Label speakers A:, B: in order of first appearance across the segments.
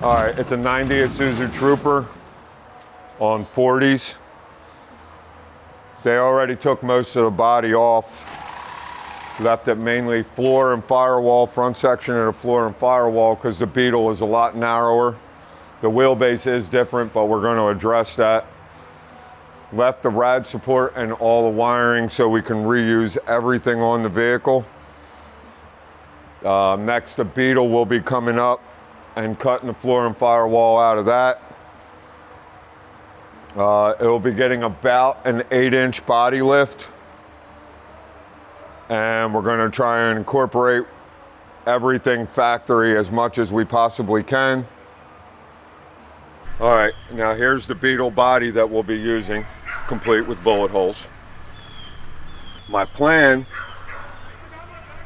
A: All right, it's a 90 Isuzu Trooper on 40s. They already took most of the body off. Left it mainly floor and firewall, front section of the floor and firewall, because the Beetle is a lot narrower. The wheelbase is different, but we're going to address that. Left the rad support and all the wiring so we can reuse everything on the vehicle. Next, the Beetle will be coming up and cutting the floor and firewall out of that. It'll be getting about an 8-inch body lift. And we're going to try and incorporate everything factory as much as we possibly can. All right, now here's the Beetle body that we'll be using, complete with bullet holes. My plan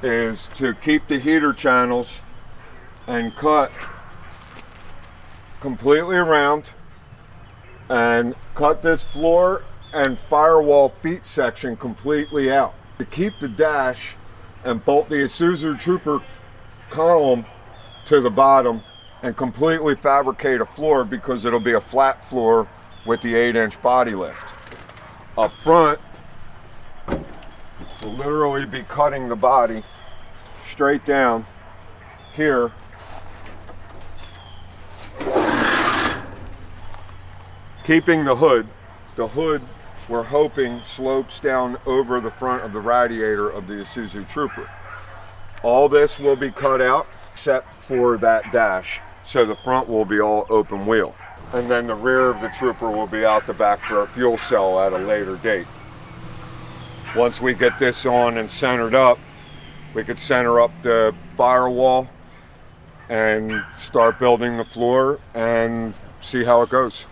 A: is to keep the heater channels and cut completely around and cut this floor and firewall feet section completely out. To keep the dash and bolt the Isuzu Trooper column to the bottom and completely fabricate a floor, because it'll be a flat floor with the 8-inch body lift. Up front, we'll literally be cutting the body straight down here. Keeping the hood. The hood, we're hoping, slopes down over the front of the radiator of the Isuzu Trooper. All this will be cut out except for that dash, so the front will be all open wheel. And then the rear of the Trooper will be out the back for a fuel cell at a later date. Once we get this on and centered up, we could center up the firewall and start building the floor and see how it goes.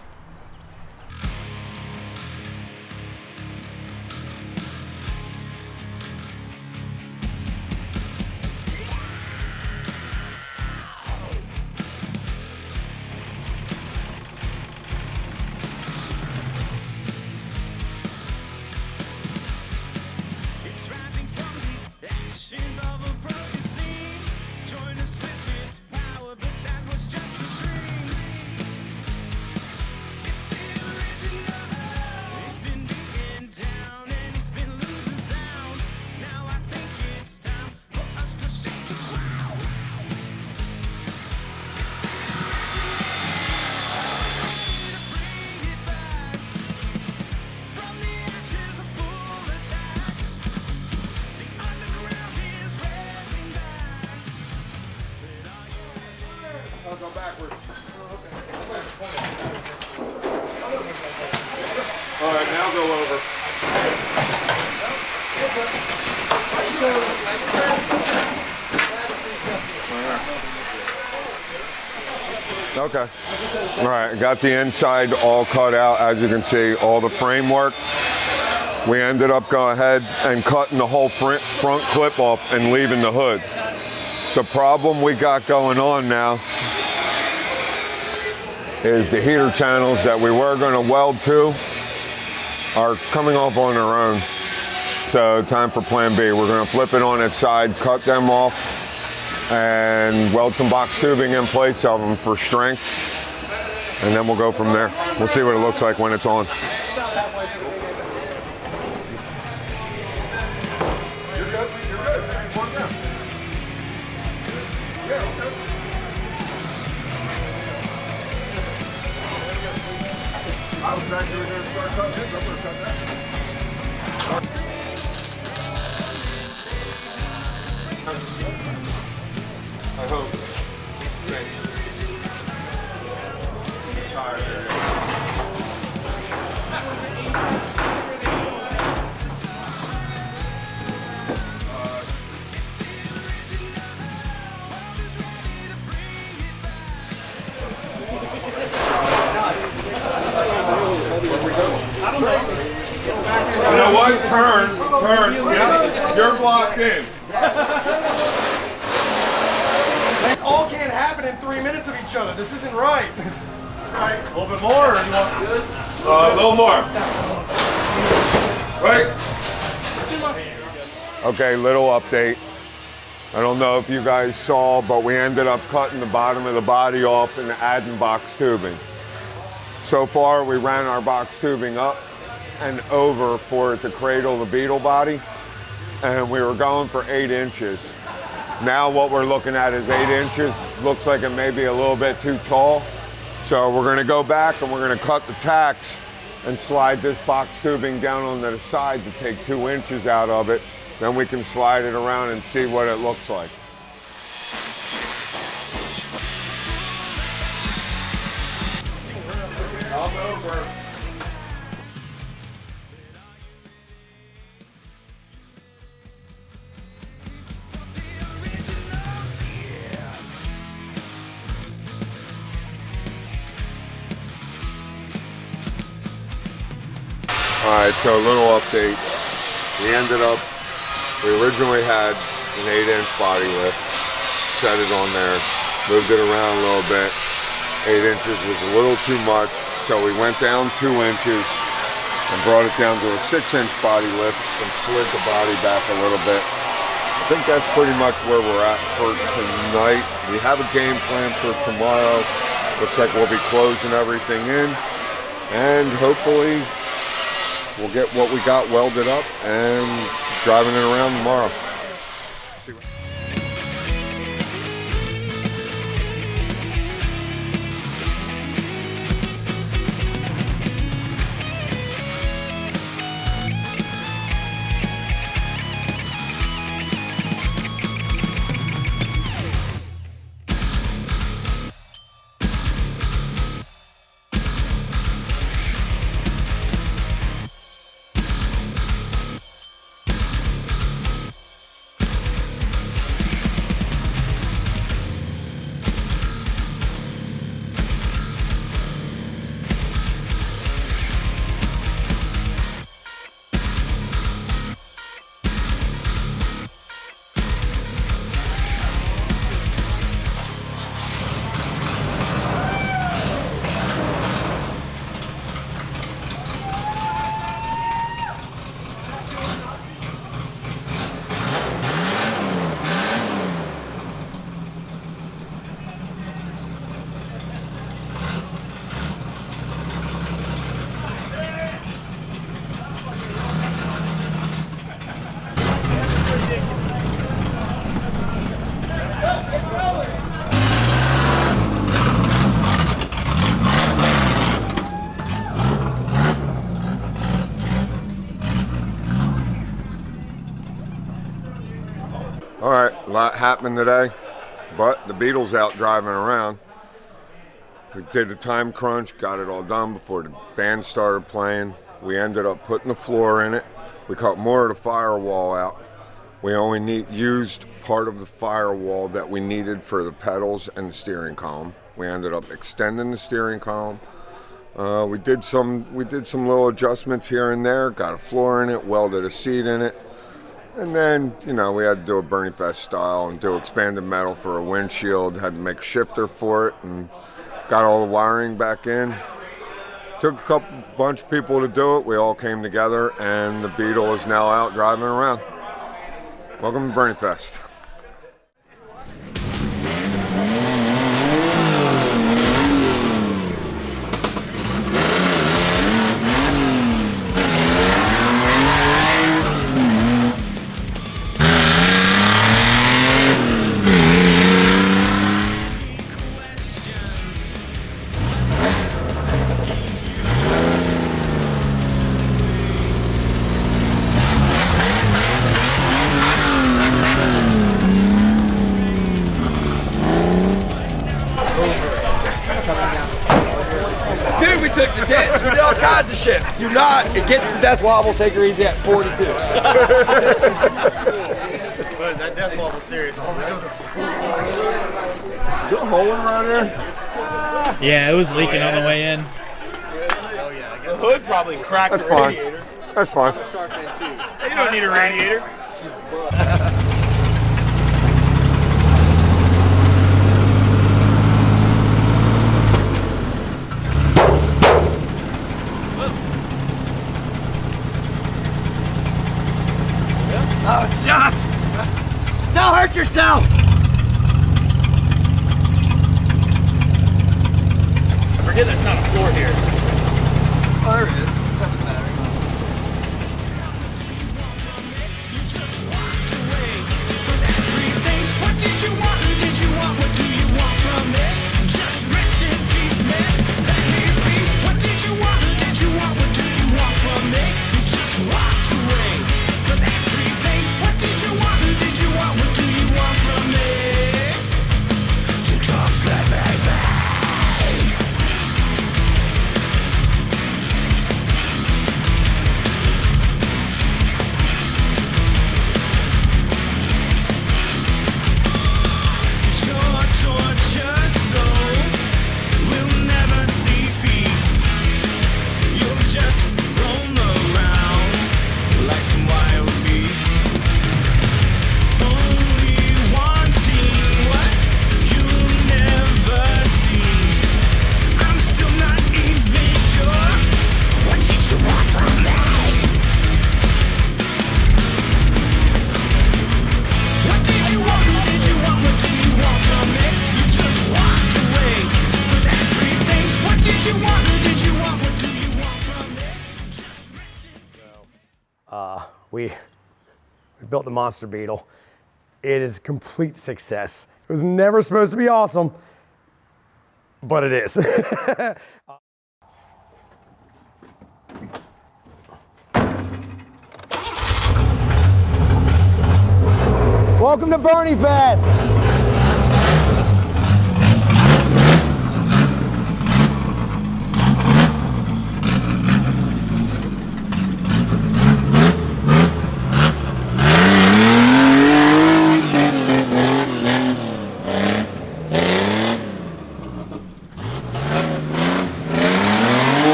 A: I'll go backwards. All right, now go over. Okay. All right, got the inside all cut out. As you can see, all the framework. We ended up going ahead and cutting the whole front clip off and leaving the hood. The problem we got going on now is the heater channels that we were going to weld to are coming off on their own. So time for plan B. We're going to flip it on its side, cut them off, and weld some box tubing in place of them for strength. And then we'll go from there. We'll see what it looks like when it's on. I was actually going to start cutting this. I'm going to cut that. I hope. You know what? Turn. Yeah. You're blocked in.
B: This all can't happen in 3 minutes of each other. This isn't right.
C: Right. A little bit more, or you want good?
A: A little more. Right. Okay, little update. I don't know if you guys saw, but we ended up cutting the bottom of the body off and adding box tubing. So far, we ran our box tubing up and over for it to cradle the Beetle body, and we were going for 8 inches. Now what we're looking at is 8 inches. Looks like it may be a little bit too tall. So we're gonna go back and we're gonna cut the tacks and slide this box tubing down on the side to take 2 inches out of it. Then we can slide it around and see what it looks like. All right, so a little update. We originally had an 8-inch body lift, set it on there, moved it around a little bit. 8 inches was a little too much, so we went down 2 inches and brought it down to a 6-inch body lift and slid the body back a little bit. I think that's pretty much where we're at for tonight. We have a game plan for tomorrow. Looks like we'll be closing everything in, and hopefully we'll get what we got welded up and driving it around tomorrow. All right, a lot happened today, but the Beetle's out driving around. We did a time crunch, got it all done before the band started playing. We ended up putting the floor in it. We cut more of the firewall out. We only used part of the firewall that we needed for the pedals and the steering column. We ended up extending the steering column. We did some little adjustments here and there, got a floor in it, welded a seat in it. And then, you know, we had to do a Berniefest style and do expanded metal for a windshield, had to make a shifter for it, and got all the wiring back in. Took a bunch of people to do it. We all came together, and the Beetle is now out driving around. Welcome to Berniefest.
B: Dude, we took the dance. We did all kinds of shit. Do not. It gets to death wobble. Take her easy at 42.
C: But that death wall was serious.
A: Is there a hole in right there?
D: Yeah, it was leaking on the way in.
C: The hood probably cracked
A: That's
C: the
A: fine.
C: radiator.
A: That's fine.
C: You don't need a radiator.
B: Oh, it's Josh. Don't hurt yourself!
C: I forget that's not a floor here.
B: Oh, there it is. Doesn't matter.
E: What did you want? Who did you want? What do you want from me? Just rest in peace, man. Let me be. What did you want? Who did you want? What do you want from me? You just walked away from everything. What did you want? Who did you want? What do you want from me? So just let me be. Your tortured soul will never see peace. You'll just roam around like some wild beast, only wanting what you'll never see. I'm still not even sure. What did you want from me? What did you want? Who did you want? What do you want from me? You just walked away from everything. What did you want? Who did you want? What do you want from me?
B: We built the monster Beetle. It is a complete success. It was never supposed to be awesome, but it is. Welcome to Berniefest.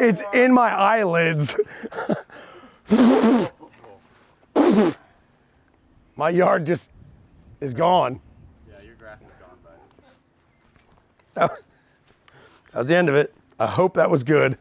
B: It's in my eyelids. My yard just is gone.
C: Yeah, your grass is gone, bud.
B: That was the end of it. I hope that was good.